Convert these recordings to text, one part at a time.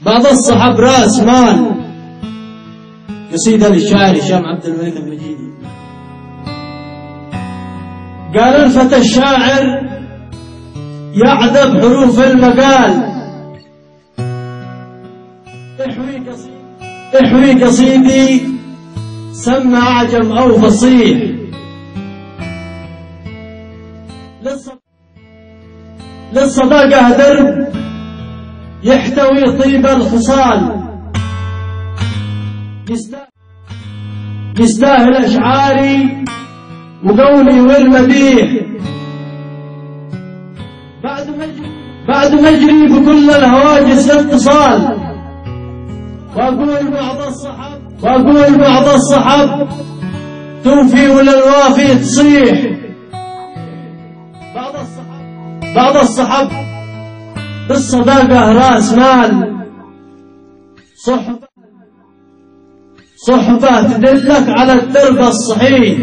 بعض الصحاب راس مال. قصيدة للشاعر هشام عبد الملك المجيدي. قال الفتى الشاعر يعذب حروف المقال، احوي قصيدي سمى أعجم أو فصيح، للصداقة درب يحتوي طيب الخصال، يستاهل أشعاري وقولي والمديح، بعد ما أجري بكل الهواجس الاتصال، وأقول بعض الصحاب توفي وللوافي تصيح. بعض الصحاب بالصداقة راس مال، صحبة تدلك على الدرب الصحيح.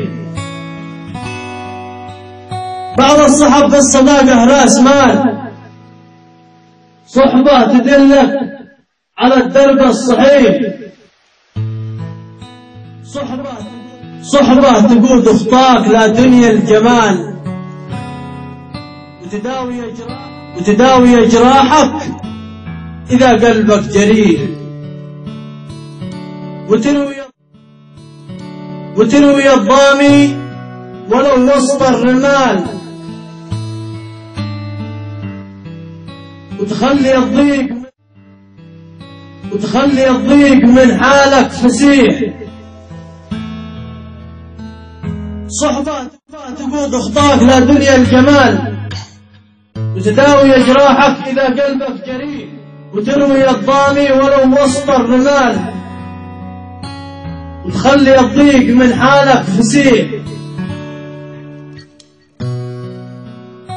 بعض الصحاب بالصداقة راس مال، صحبة تدلك على الدرب الصحيح. صحبة تقود اخطاك لا دنيا الجمال، وتداوي جراحك إذا قلبك جريح، وتروي الضامي ولو وسط الرمال، وتخلي الضيق من حالك فسيح. صحبة تقود اخطاك لا دنيا الجمال، وتداوي جراحك إذا قلبك جريح، وتروي الضامي ولو وسط الرمال، وتخلي الضيق من حالك فسيح.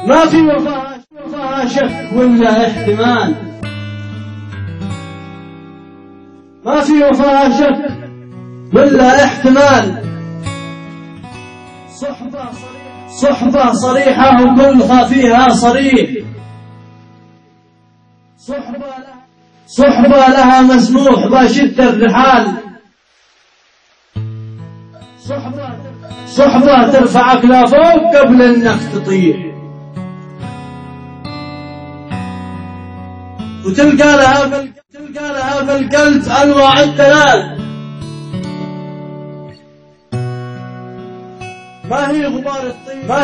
ما في وفاها شك ولا احتمال، ما في وفاها شك ولا احتمال. صحبة صريحة وكلها فيها صريح، صحبة لها مسموح بشد الرحال، صحبة ترفعك لفوق قبل انك تطيح، وتلقى لها بالقلب انواع الدلال. ما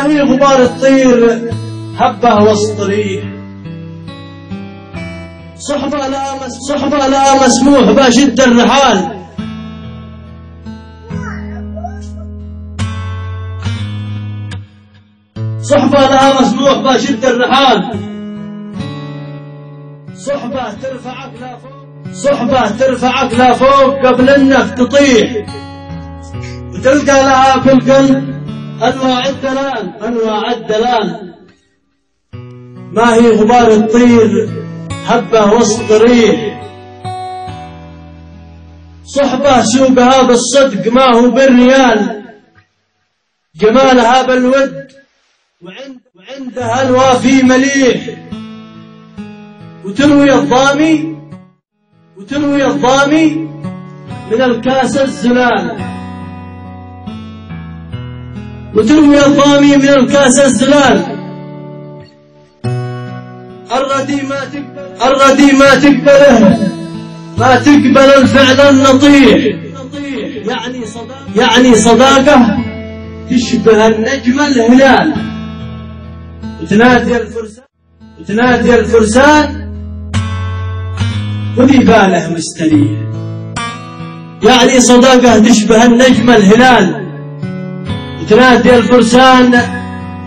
هي غبار الطير هبه وسط ريح، صحبة لا مسموح بشد الرحال، صحبة لها مسموح بشد الرحال. صحبة ترفعك لفوق قبل انك تطيح، وتلقى لها بالقلب انواع الدلال. ما هي غبار الطير هبه وسط ريح، صحبة سوقها بالصدق ما هو بالريال، جمالها بالود وعندها الوافي مليح، وتروي الضامي من الكاس الزلال، الردي ما تقبل الفعل النطيح، يعني صداقة تشبه النجم الهلال، وتنادي الفرسان وذي باله مستريح، يعني صداقة تشبه النجم الهلال، وتنادي الفرسان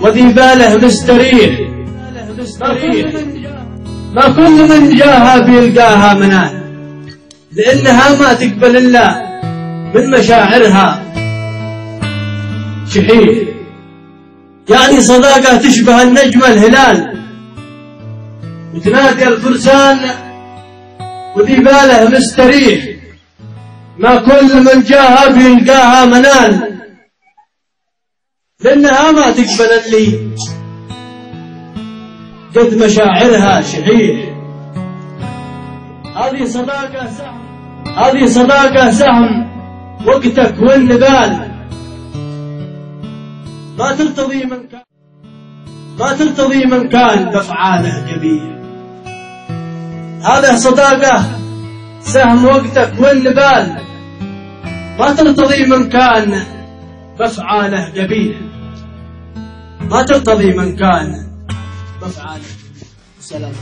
وذي باله مستريح. ما كل من جاها بيلقاها منال، لأنها ما تقبل إلا من مشاعرها شحيح، يعني صداقة تشبه النجم الهلال، وتنادي الفرسان وذي باله مستريح. ما كل من جاها بيلقاها منال، لأنها ما تقبل اللي قد مشاعرها شحيح. هذه صداقة سهم وقتك والنبال، ما ترتضي من كان بأفعاله جبية. هذه صداقة سهم وقتك والنبال، ما ترتضي من كان بأفعاله جبية، ما ترتضي من كان بأفعاله. سلام.